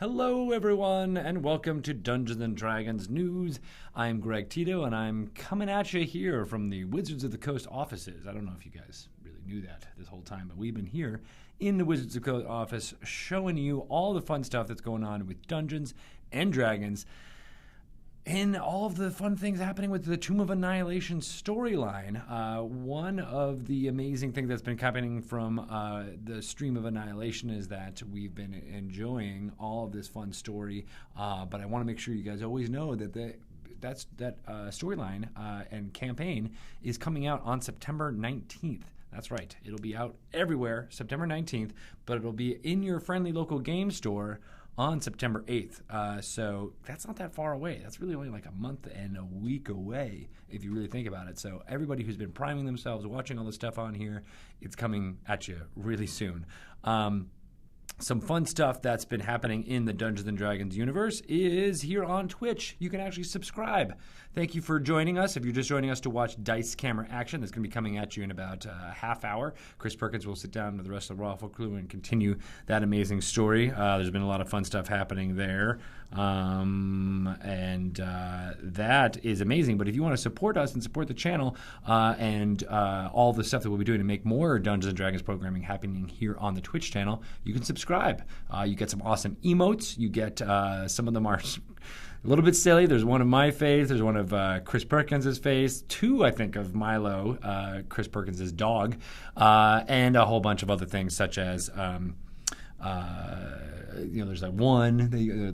Hello, everyone, and welcome to Dungeons and Dragons News. I'm Greg Tito, and I'm coming at you here from the Wizards of the Coast offices. I don't know if you guys really knew that this whole time, but we've been here in the Wizards of the Coast office showing you all the fun stuff that's going on with Dungeons and Dragons and all of the fun things happening with the Tomb of Annihilation storyline. One of the amazing things that's been happening from the Stream of Annihilation is that we've been enjoying all of this fun story, but I want to make sure you guys always know that that storyline and campaign is coming out on September 19th. That's right. It'll be out everywhere September 19th, but it'll be in your friendly local game store on September 8th. So that's not that far away. That's really only like a month and a week away if you really think about it. So everybody who's been priming themselves, watching all the stuff on here, it's coming at you really soon. Some fun stuff that's been happening in the Dungeons & Dragons universe is here on Twitch. You can actually subscribe. Thank you for joining us. If you're just joining us to watch Dice Camera Action, that's going to be coming at you in about a half hour. Chris Perkins will sit down with the rest of the Rawful crew and continue that amazing story. There's been a lot of fun stuff happening there, and that is amazing. But if you want to support us and support the channel and all the stuff that we'll be doing to make more Dungeons & Dragons programming happening here on the Twitch channel, you can subscribe. You get some awesome emotes. You get some of them are a little bit silly. There's one of my face. There's one of Chris Perkins' face. Two, I think, of Milo, Chris Perkins' dog, and a whole bunch of other things such as there's like one,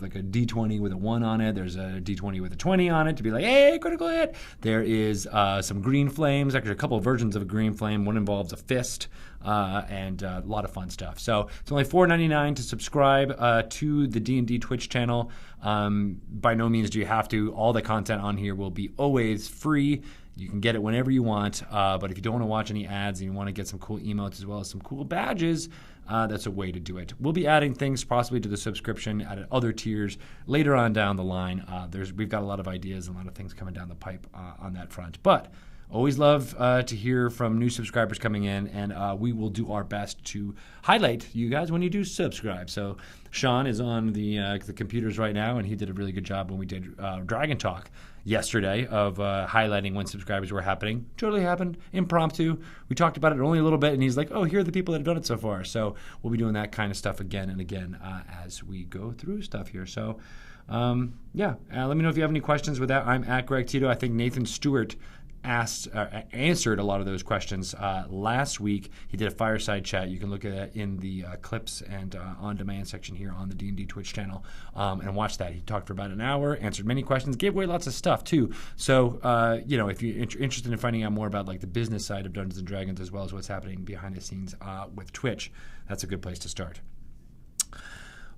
like a D20 with a 1 on it. There's a D20 with a 20 on it to be like, hey, critical hit. There is some green flames, actually a couple of versions of a green flame. One involves a fist and a lot of fun stuff. So it's only $4.99 to subscribe to the D&D Twitch channel. By no means do you have to. All the content on here will be always free. You can get it whenever you want, but if you don't want to watch any ads and you want to get some cool emotes as well as some cool badges, that's a way to do it. We'll be adding things possibly to the subscription at other tiers later on down the line. We've got a lot of ideas and a lot of things coming down the pipe on that front. But always love to hear from new subscribers coming in, and we will do our best to highlight you guys when you do subscribe. So Sean is on the computers right now, and he did a really good job when we did Dragon Talk yesterday of highlighting when subscribers were happening. Totally happened, impromptu. We talked about it only a little bit, and he's like, oh, here are the people that have done it so far. So we'll be doing that kind of stuff again and again as we go through stuff here. So let me know if you have any questions with that. I'm at Greg Tito. I think Nathan Stewart answered a lot of those questions last week. He did a fireside chat. You can look at it in the clips and on-demand section here on the D&D Twitch channel and watch that. He talked for about an hour, answered many questions, gave away lots of stuff too. So, if you're interested in finding out more about like the business side of Dungeons & Dragons as well as what's happening behind the scenes with Twitch, that's a good place to start.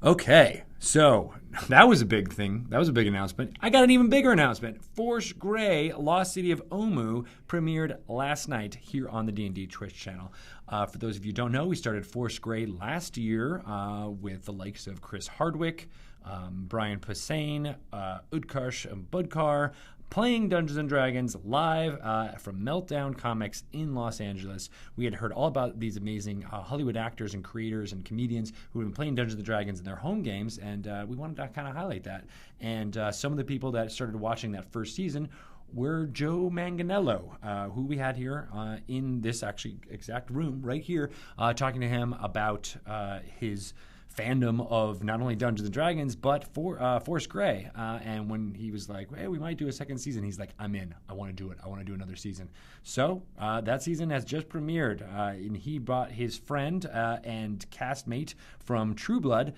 Okay, so that was a big thing. That was a big announcement. I got an even bigger announcement. Force Grey, Lost City of Omu, premiered last night here on the D&D Twitch channel. For those of you who don't know, we started Force Grey last year with the likes of Chris Hardwick, Brian Posehn, Utkarsh Budkar, playing Dungeons & Dragons live from Meltdown Comics in Los Angeles. We had heard all about these amazing Hollywood actors and creators and comedians who have been playing Dungeons & Dragons in their home games, and we wanted to kind of highlight that. And some of the people that started watching that first season were Joe Manganiello, who we had here in this actually exact room right here, talking to him about his fandom of not only Dungeons & Dragons, but Force Grey. And when he was like, hey, we might do a second season, he's like, I'm in. I want to do it. I want to do another season. So that season has just premiered. And he brought his friend and castmate from True Blood,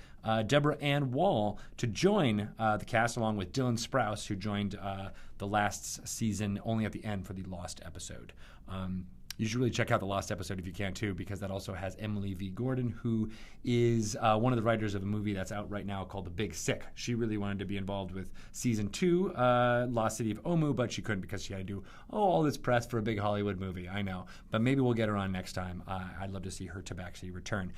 Deborah Ann Wall, to join the cast along with Dylan Sprouse, who joined the last season only at the end for the Lost episode. You should really check out the Lost episode if you can, too, because that also has Emily V. Gordon, who is one of the writers of a movie that's out right now called The Big Sick. She really wanted to be involved with Season 2, Lost City of Omu, but she couldn't because she had to do all this press for a big Hollywood movie. I know. But maybe we'll get her on next time. I'd love to see her tabaxi return.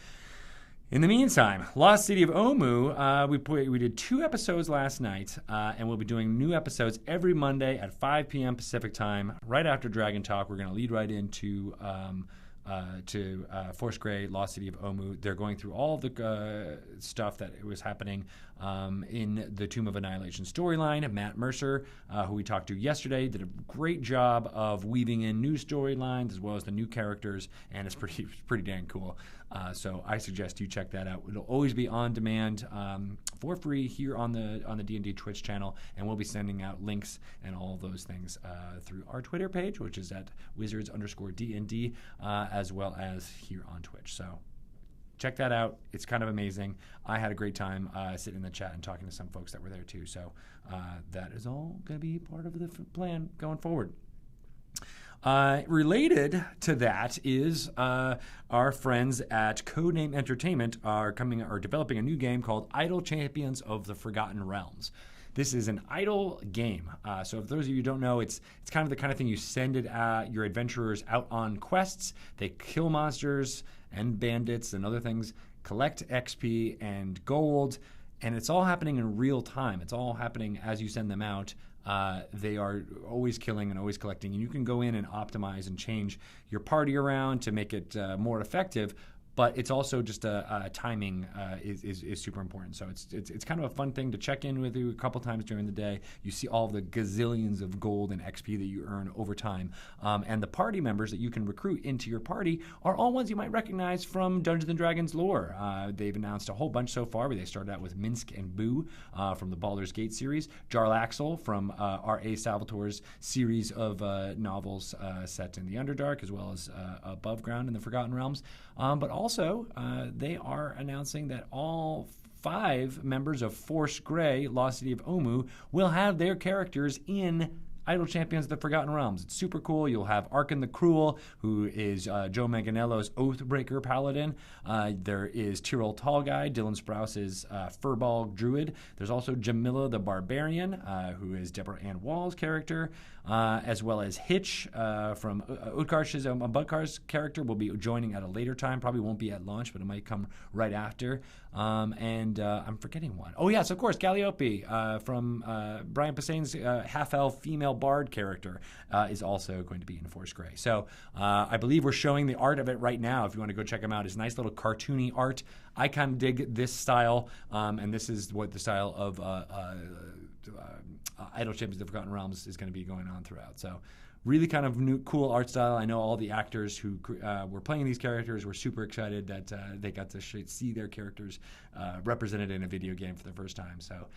In the meantime, Lost City of Omu, we did 2 episodes last night, and we'll be doing new episodes every Monday at 5 p.m. Pacific time, right after Dragon Talk. We're going to lead right into to Force Grey, Lost City of Omu. They're going through all the stuff that was happening in the Tomb of Annihilation storyline. Matt Mercer, who we talked to yesterday, did a great job of weaving in new storylines as well as the new characters, and it's pretty dang cool. So I suggest you check that out. It'll always be on demand for free here on the D&D Twitch channel, and we'll be sending out links and all of those things through our Twitter page, which is at wizards_DND, as well as here on Twitch. So check that out. It's kind of amazing. I had a great time sitting in the chat and talking to some folks that were there too. So that is all going to be part of the plan going forward. Related to that is our friends at Codename Entertainment are developing a new game called Idle Champions of the Forgotten Realms. This is an idle game. So if those of you who don't know, it's kind of thing you send your adventurers out on quests. They kill monsters and bandits and other things, collect XP and gold, and it's all happening in real time. It's all happening as you send them out. They are always killing and always collecting, and you can go in and optimize and change your party around to make it more effective. But it's also just timing is super important. So it's kind of a fun thing to check in with you a couple times during the day. You see all the gazillions of gold and XP that you earn over time. And the party members that you can recruit into your party are all ones you might recognize from Dungeons & Dragons lore. They've announced a whole bunch so far, but they started out with Minsk and Boo from the Baldur's Gate series, Jarlaxle from R.A. Salvatore's series of novels set in the Underdark, as well as Above Ground in the Forgotten Realms. But also, they are announcing that all 5 members of Force Grey, Lost City of Omu, will have their characters in Idle Champions of the Forgotten Realms. It's super cool. You'll have Arkan the Cruel, who is Joe Manganiello's Oathbreaker Paladin. There is Tyrell Tallguy, Dylan Sprouse's Furball Druid. There's also Jamila the Barbarian, who is Deborah Ann Wall's character, as well as Hitch from Utkarsh's Budkar's character will be joining at a later time. Probably won't be at launch, but it might come right after. And I'm forgetting one. Oh, yes, of course, Calliope from Brian Posehn's half-elf female bard character is also going to be in Force Grey. So I believe we're showing the art of it right now. If you want to go check them out, it's nice little cartoony art. I kind of dig this style, and this is what the style of Idle Champions of the Forgotten Realms is going to be going on throughout. So really kind of new, cool art style. I know all the actors who were playing these characters were super excited that they got to see their characters represented in a video game for the first time. So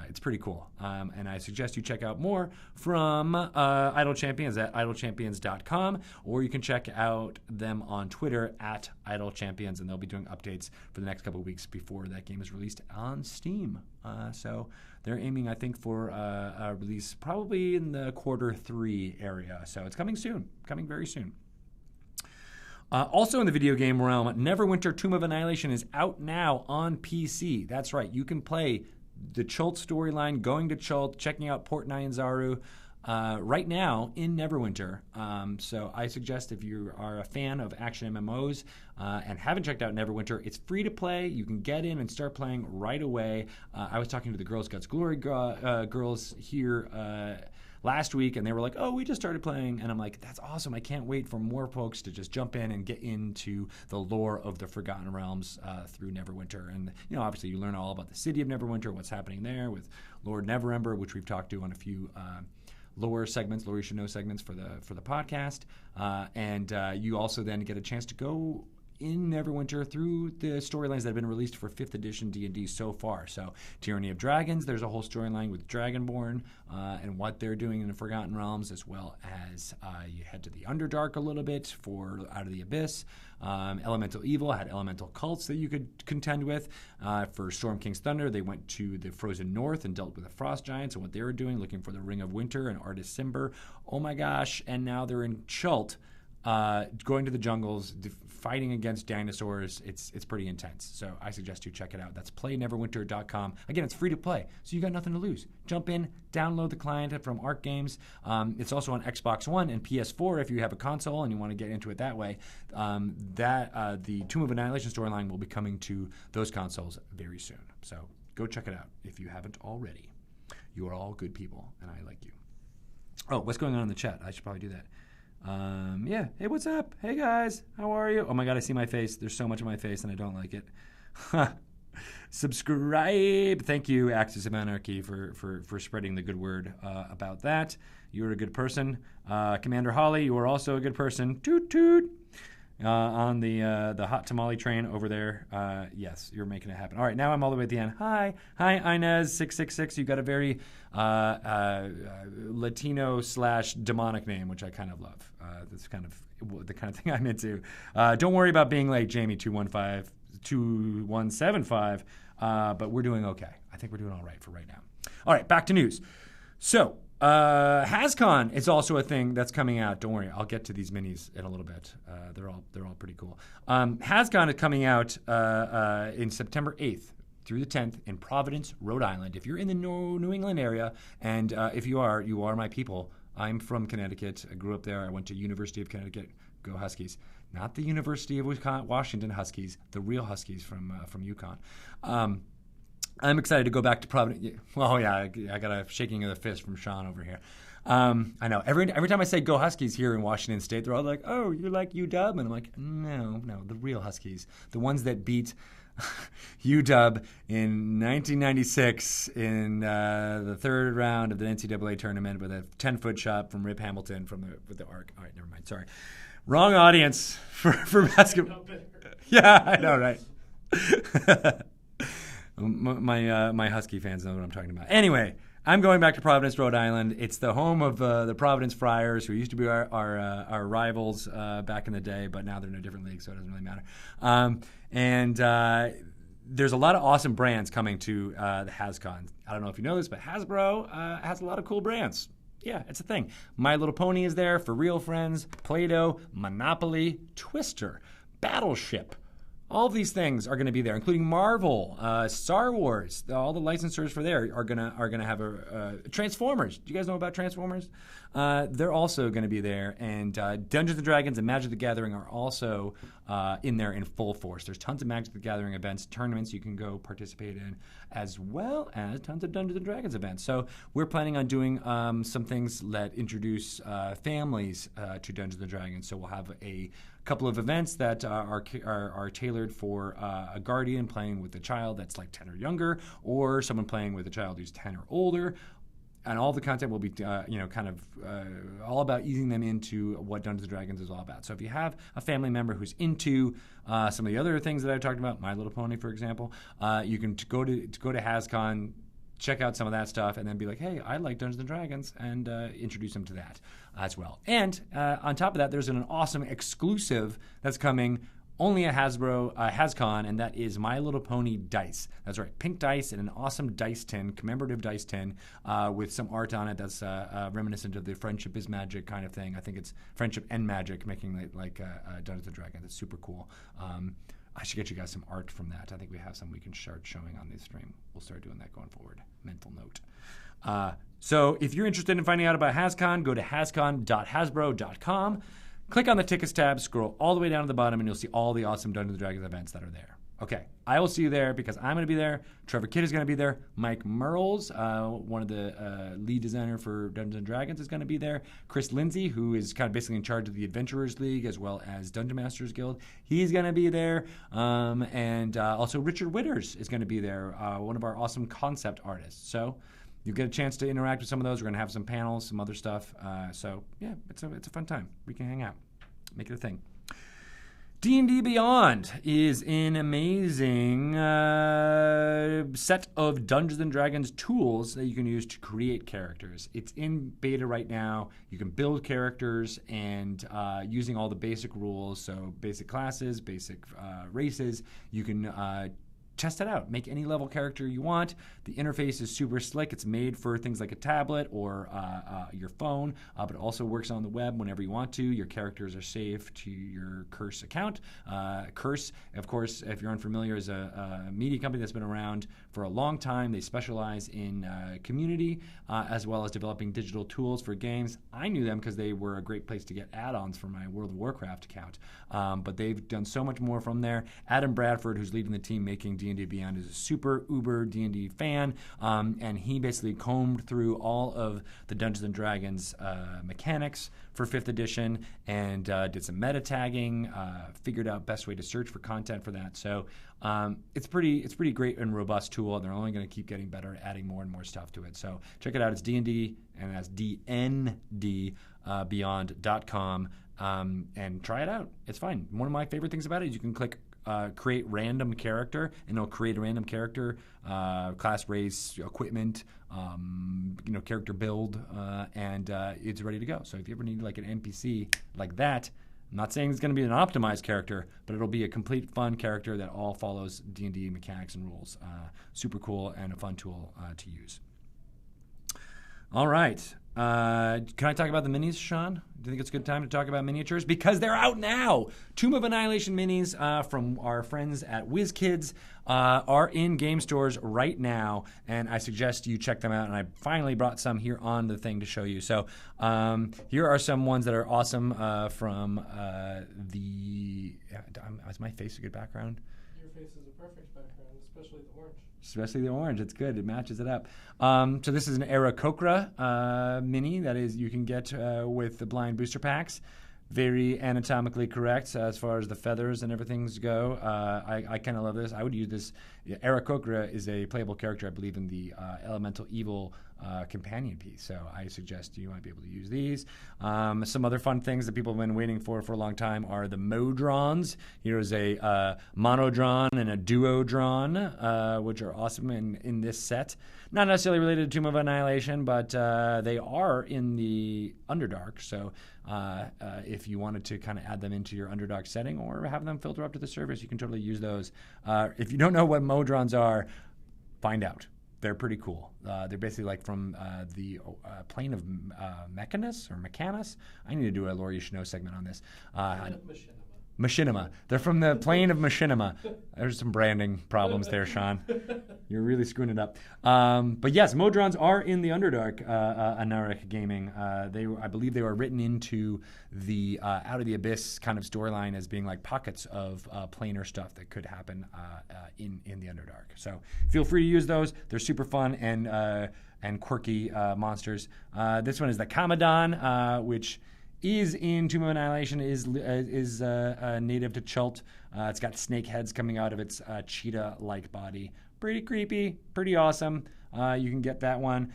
it's pretty cool. And I suggest you check out more from Idle Champions at idlechampions.com, or you can check out them on Twitter at Idle Champions, and they'll be doing updates for the next couple of weeks before that game is released on Steam. So they're aiming, I think, for a release probably in the Q3 area. So it's coming soon, coming very soon. Also in the video game realm, Neverwinter Tomb of Annihilation is out now on PC. That's right, you can play the Chult storyline, going to Chult, checking out Port Nyanzaru right now in Neverwinter. So I suggest if you are a fan of action MMOs and haven't checked out Neverwinter, it's free to play. You can get in and start playing right away. I was talking to the Girls Guts Glory girls here last week, and they were like, oh, we just started playing. And I'm like, that's awesome. I can't wait for more folks to just jump in and get into the lore of the Forgotten Realms through Neverwinter. And, you know, obviously you learn all about the city of Neverwinter, what's happening there with Lord Neverember, which we've talked to on a few lore segments, lore you should know segments for the podcast. And you also then get a chance to go in Neverwinter through the storylines that have been released for 5th edition D&D so far. So Tyranny of Dragons, there's a whole storyline with Dragonborn and what they're doing in the Forgotten Realms, as well as you head to the Underdark a little bit for Out of the Abyss. Elemental Evil had elemental cults that you could contend with. For Storm King's Thunder, they went to the Frozen North and dealt with the Frost Giants and what they were doing, looking for the Ring of Winter and Artis Cimber. Oh my gosh, and now they're in Chult, going to the jungles, fighting against dinosaurs. It's pretty intense. So I suggest you check it out. That's playneverwinter.com. Again, it's free to play, so you got nothing to lose. Jump in, download the client from Arc Games. It's also on Xbox One and PS4 if you have a console and you want to get into it that way. The Tomb of Annihilation storyline will be coming to those consoles very soon. So go check it out if you haven't already. You are all good people, and I like you. Oh, what's going on in the chat? I should probably do that. Yeah. Hey, what's up? Hey, guys. How are you? Oh, my God, I see my face. There's so much of my face, and I don't like it. Subscribe. Thank you, Axis of Anarchy, for spreading the good word about that. You're a good person. Commander Holly, you are also a good person. Toot, toot. On the hot tamale train over there. Yes, you're making it happen. All right, now I'm all the way at the end. Hi, Inez666. You got a very Latino / demonic name, which I kind of love. That's kind of the kind of thing I'm into. Don't worry about being late, Jamie2175. But we're doing okay. I think we're doing all right for right now. All right, back to news. So, HasCon is also a thing that's coming out. Don't worry, I'll get to these minis in a little bit. They're all pretty cool. HasCon is coming out in September 8th through the 10th in Providence, Rhode Island. If you're in the New England area, and if you are my people. I'm from Connecticut. I grew up there. I went to University of Connecticut. Go Huskies. Not the University of Washington Huskies, the real Huskies from UConn. I'm excited to go back to Providence. Well, yeah, I got a shaking of the fist from Sean over here. I know. Every time I say go Huskies here in Washington State, they're all like, oh, you're like UW. And I'm like, no, the real Huskies. The ones that beat UW in 1996 in the third round of the NCAA tournament with a 10-foot shot from Rip Hamilton with the arc. All right, never mind. Sorry. Wrong audience for basketball. Yeah, I know, right? My Husky fans know what I'm talking about. Anyway, I'm going back to Providence, Rhode Island. It's the home of the Providence Friars, who used to be our rivals back in the day, but now they're in a different league, so it doesn't really matter. And there's a lot of awesome brands coming to the HasCon. I don't know if you know this, but Hasbro has a lot of cool brands. Yeah, it's a thing. My Little Pony is there, For Real Friends, Play-Doh, Monopoly, Twister, Battleship. All of these things are going to be there, including Marvel, Star Wars. All the licensors for there are gonna have a Transformers. Do you guys know about Transformers? They're also going to be there, and Dungeons and Dragons and Magic the Gathering are also in there in full force. There's tons of Magic the Gathering events, tournaments you can go participate in, as well as tons of Dungeons and Dragons events. So we're planning on doing some things that introduce families to Dungeons and Dragons. So we'll have a couple of events that are tailored for a guardian playing with a child that's like 10 or younger, or someone playing with a child who's 10 or older. And all the content will be, all about easing them into what Dungeons & Dragons is all about. So if you have a family member who's into some of the other things that I talked about, My Little Pony, for example, you can go to HasCon, check out some of that stuff, and then be like, hey, I like Dungeons & Dragons, and introduce them to that as well. And on top of that, there's an awesome exclusive that's coming only at HasCon, and that is My Little Pony dice. That's right, pink dice and an awesome dice tin, commemorative dice tin, with some art on it that's reminiscent of the Friendship is Magic kind of thing. I think it's Friendship and Magic, making it like Dungeons & Dragons. It's super cool. I should get you guys some art from that. I think we have some we can start showing on this stream. We'll start doing that going forward. Mental note. So if you're interested in finding out about HasCon, go to hascon.hasbro.com. Click on the tickets tab, scroll all the way down to the bottom, and you'll see all the awesome Dungeons & Dragons events that are there. Okay, I will see you there because I'm going to be there. Trevor Kidd is going to be there. Mike Merles, one of the lead designer for Dungeons & Dragons, is going to be there. Chris Lindsay, who is kind of basically in charge of the Adventurers League as well as Dungeon Masters Guild, he's going to be there. And also Richard Witters is going to be there, one of our awesome concept artists. So you'll get a chance to interact with some of those. We're going to have some panels, some other stuff. So yeah, it's a fun time. We can hang out, make it a thing. D&D Beyond is an amazing set of Dungeons & Dragons tools that you can use to create characters. It's in beta right now. You can build characters and using all the basic rules, so basic classes, basic races, you can test it out. Make any level character you want. The interface is super slick. It's made for things like a tablet or your phone, but it also works on the web whenever you want to. Your characters are saved to your Curse account. Curse, of course, if you're unfamiliar, is a media company that's been around for a long time. They specialize in community as well as developing digital tools for games. I knew them because they were a great place to get add-ons for my World of Warcraft account, but they've done so much more from there. Adam Bradford, who's leading the team making D&D Beyond, is a super uber D&D fan, and he basically combed through all of the Dungeons and Dragons mechanics for 5th edition and did some meta tagging, figured out best way to search for content for that. So it's pretty great and robust tool, and they're only going to keep getting better, adding more and more stuff to it. So check it out. It's D&D, and that's DND Beyond.com, and try it out. It's fine. One of my favorite things about it is you can click create random character, and it'll create a random character, class, race, equipment, character build, and it's ready to go. So if you ever need like an NPC like that, I'm not saying it's going to be an optimized character, but it'll be a complete fun character that all follows D&D mechanics and rules. Super cool and a fun tool to use. All right. Can I talk about the minis, Sean? Do you think it's a good time to talk about miniatures? Because they're out now. Tomb of Annihilation minis from our friends at WizKids are in game stores right now, and I suggest you check them out. And I finally brought some here on the thing to show you. So here are some ones that are awesome from the... Is my face a good background? Your face is a perfect background, especially the orange. Especially the orange. It's good. It matches it up. So this is an Aarakocra mini that is you can get with the blind booster packs. Very anatomically correct as far as the feathers and everything's go. I kind of love this. I would use this. Aarakocra is a playable character, I believe, in the Elemental Evil companion piece. So I suggest you might be able to use these. Some other fun things that people have been waiting for a long time are the Modrons. Here's a Monodron and a Duodron, which are awesome in this set. Not necessarily related to Tomb of Annihilation, but they are in the Underdark. So if you wanted to kind of add them into your Underdark setting or have them filter up to the surface, you can totally use those. If you don't know what Modrons are, find out. They're pretty cool. They're basically like from the plane of Mechanus. I need to do a Laurie You Should Know segment on this. Machinima. They're from the plane of Machinima. There's some branding problems there, Sean. You're really screwing it up. But yes, Modrons are in the Underdark, Anaric Gaming. I believe they were written into the Out of the Abyss kind of storyline as being like pockets of planar stuff that could happen in the Underdark. So feel free to use those. They're super fun and quirky monsters. This one is the Kamadon, which is in Tomb of Annihilation, is native to Chult. It's got snake heads coming out of its cheetah-like body. Pretty creepy, pretty awesome. You can get that one.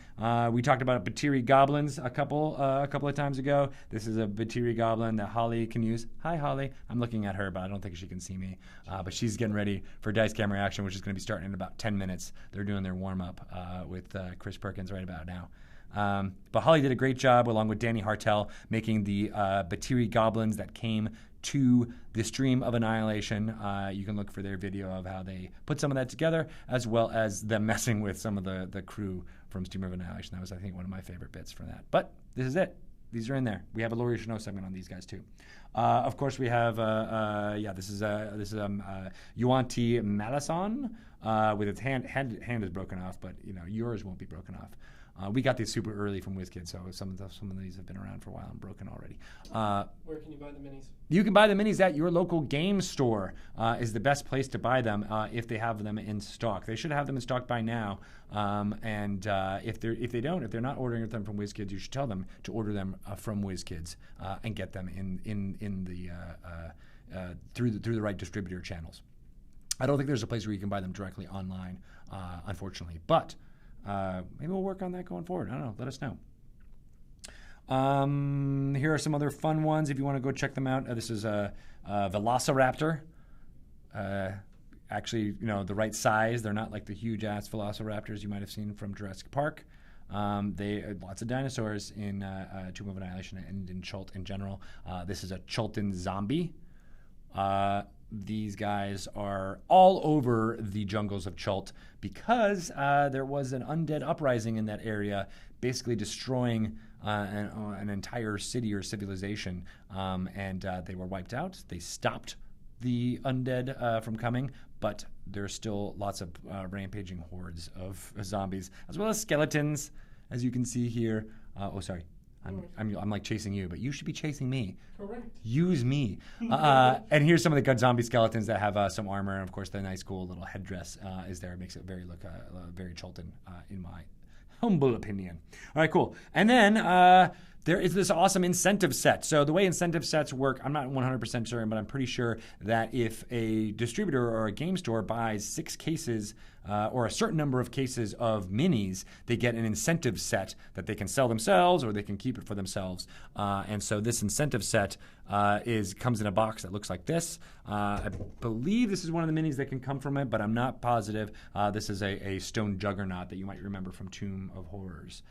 We talked about Batiri Goblins a couple of times ago. This is a Batiri Goblin that Holly can use. Hi, Holly. I'm looking at her, but I don't think she can see me. But she's getting ready for Dice Camera Action, which is going to be starting in about 10 minutes. They're doing their warm-up with Chris Perkins right about now. But Holly did a great job, along with Danny Hartel, making the Batiri Goblins that came to the stream of Annihilation. You can look for their video of how they put some of that together, as well as them messing with some of the crew from Stream of Annihilation. That was, I think, one of my favorite bits for that. But this is it. These are in there. We have a Laurie You Should Know segment on these guys, too. Of course, we have, this is Yuan-Ti Malison, with its hand is broken off, but, yours won't be broken off. We got these super early from WizKids, so some of these have been around for a while and broken already. Where can you buy the minis? You can buy the minis at your local game store. Is the best place to buy them if they have them in stock. They should have them in stock by now. And if they're not ordering them from WizKids, you should tell them to order them from WizKids and get them in the through the right distributor channels. I don't think there's a place where you can buy them directly online, unfortunately, but. Maybe we'll work on that going forward. I don't know. Let us know. Here are some other fun ones if you want to go check them out. This is a Velociraptor. Actually, the right size. They're not like the huge-ass Velociraptors you might have seen from Jurassic Park. Lots of dinosaurs in Tomb of Annihilation and in Chult in general. This is a Chultan zombie. These guys are all over the jungles of Chult because there was an undead uprising in that area, basically destroying an entire city or civilization, and they were wiped out. They stopped the undead from coming, but there's still lots of rampaging hordes of zombies, as well as skeletons, as you can see here. I'm like chasing you, but you should be chasing me. Correct. Use me. And here's some of the good zombie skeletons that have some armor, and of course the nice cool little headdress is there. It makes it very Chultan in my humble opinion. All right, cool. And then there is this awesome incentive set. So the way incentive sets work, I'm not 100% certain, but I'm pretty sure that if a distributor or a game store buys 6 cases or a certain number of cases of minis, they get an incentive set that they can sell themselves or they can keep it for themselves. And so this incentive set comes in a box that looks like this. I believe this is one of the minis that can come from it, but I'm not positive. This is a stone juggernaut that you might remember from Tomb of Horrors.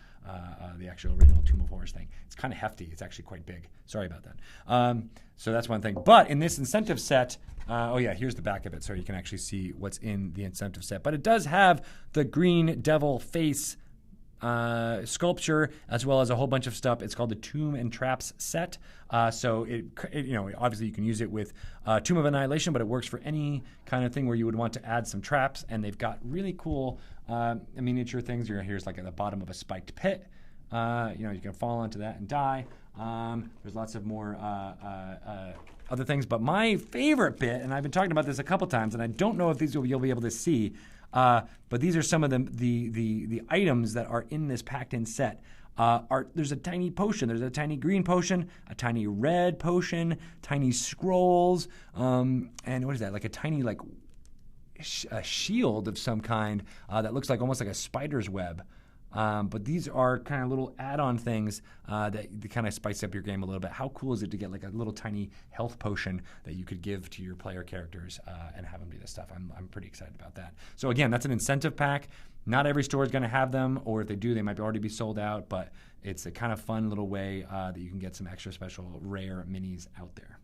The actual original Tomb of Horrors thing. It's kind of hefty. It's actually quite big. Sorry about that. So that's one thing. But in this incentive set, here's the back of it so you can actually see what's in the incentive set. But it does have the green devil face sculpture as well as a whole bunch of stuff. It's called the Tomb and Traps set. So it obviously you can use it with Tomb of Annihilation, but it works for any kind of thing where you would want to add some traps. And they've got really cool miniature things. Here's like at the bottom of a spiked pit. You can fall onto that and die. There's lots of more other things, but my favorite bit, and I've been talking about this a couple times, and I don't know if you'll be able to see, but these are some of the items that are in this packed-in set. There's a tiny potion. There's a tiny green potion, a tiny red potion, tiny scrolls, and what is that? Like a tiny a shield of some kind that looks like almost like a spider's web. But these are kind of little add-on things that kind of spice up your game a little bit. How cool is it to get like a little tiny health potion that you could give to your player characters and have them do this stuff? I'm pretty excited about that. So again, that's an incentive pack. Not every store is going to have them, or if they do, they might already be sold out. But it's a kind of fun little way that you can get some extra special rare minis out there.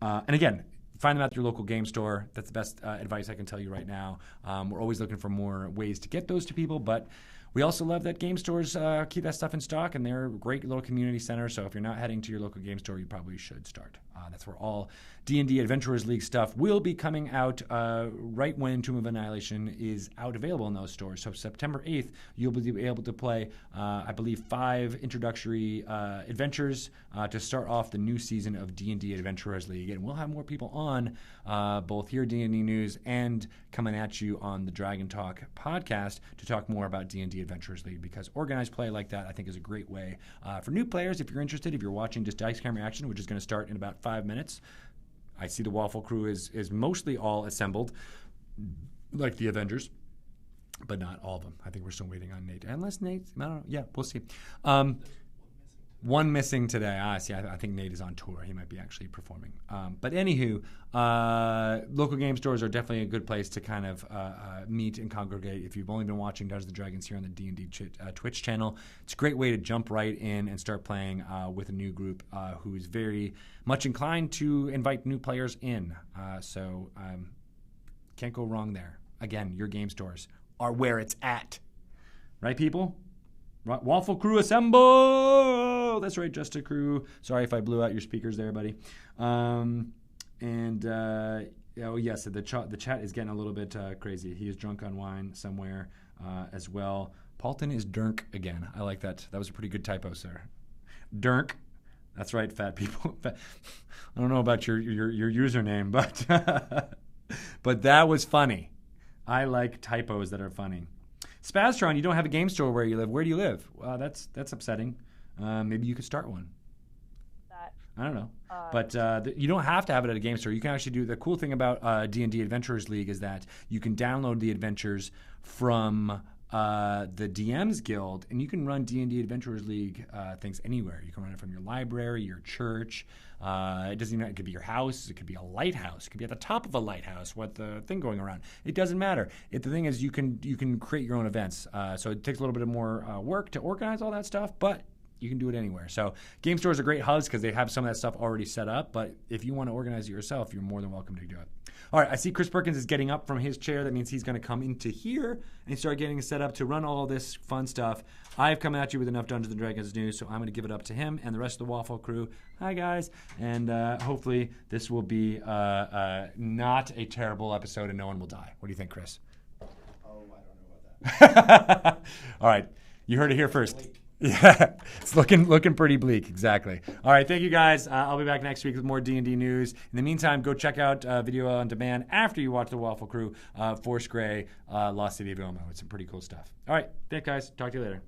And again, find them at your local game store. That's the best advice I can tell you right now. We're always looking for more ways to get those to people, but we also love that game stores keep that stuff in stock, and they're a great little community center. So if you're not heading to your local game store, you probably should start. That's where all D&D Adventurers League stuff will be coming out right when Tomb of Annihilation is out available in those stores. So September 8th, you'll be able to play, I believe, 5 introductory adventures to start off the new season of D&D Adventurers League. And we'll have more people on both here at D&D News and coming at you on the Dragon Talk podcast to talk more about D&D Adventurers League, because organized play like that, I think, is a great way for new players. If you're interested, if you're watching just Dice Camera Action, which is going to start in about 5 minutes. I see the Waffle Crew is mostly all assembled, like the Avengers, but not all of them. I think we're still waiting on Nate. Unless Nate, I don't know. Yeah, we'll see. One missing today. See, I think Nate is on tour. He might be actually performing. But anywho, local game stores are definitely a good place to kind of meet and congregate. If you've only been watching Dungeons & Dragons here on the D&D Twitch channel, it's a great way to jump right in and start playing with a new group who's very much inclined to invite new players in. So can't go wrong there. Again, your game stores are where it's at. Right, people? Waffle Crew assemble! That's right, Just a Crew. Sorry if I blew out your speakers there, buddy. So the chat is getting a little bit crazy. He is drunk on wine somewhere as well. Paulton is Durnk again. I like that. That was a pretty good typo, sir. Durnk. That's right, fat people. I don't know about your username, but that was funny. I like typos that are funny. Spaztron, you don't have a game store where you live. Where do you live? That's upsetting. Maybe you could start one. I don't know. But you don't have to have it at a game store. You can actually do the cool thing about D&D Adventurers League is that you can download the adventures from the DM's Guild, and you can run D&D Adventurers League things anywhere. You can run it from your library, your church. It doesn't even. It could be your house. It could be a lighthouse. It could be at the top of a lighthouse with the thing going around. It doesn't matter. The thing is, you can create your own events. So it takes a little bit more work to organize all that stuff, but you can do it anywhere. So game stores are great hubs because they have some of that stuff already set up. But if you want to organize it yourself, you're more than welcome to do it. All right, I see Chris Perkins is getting up from his chair. That means he's going to come into here and start getting set up to run all this fun stuff. I've come at you with enough Dungeons & Dragons news, so I'm going to give it up to him and the rest of the Waffle Crew. Hi, guys. And hopefully this will be not a terrible episode and no one will die. What do you think, Chris? Oh, I don't know about that. All right. You heard it here first. Yeah, it's looking pretty bleak. Exactly. All right, thank you guys. I'll be back next week with more D&D news. In the meantime, go check out video on demand after you watch The Waffle Crew, Force Grey, Lost City of Omo. It's some pretty cool stuff. All right, thanks guys. Talk to you later.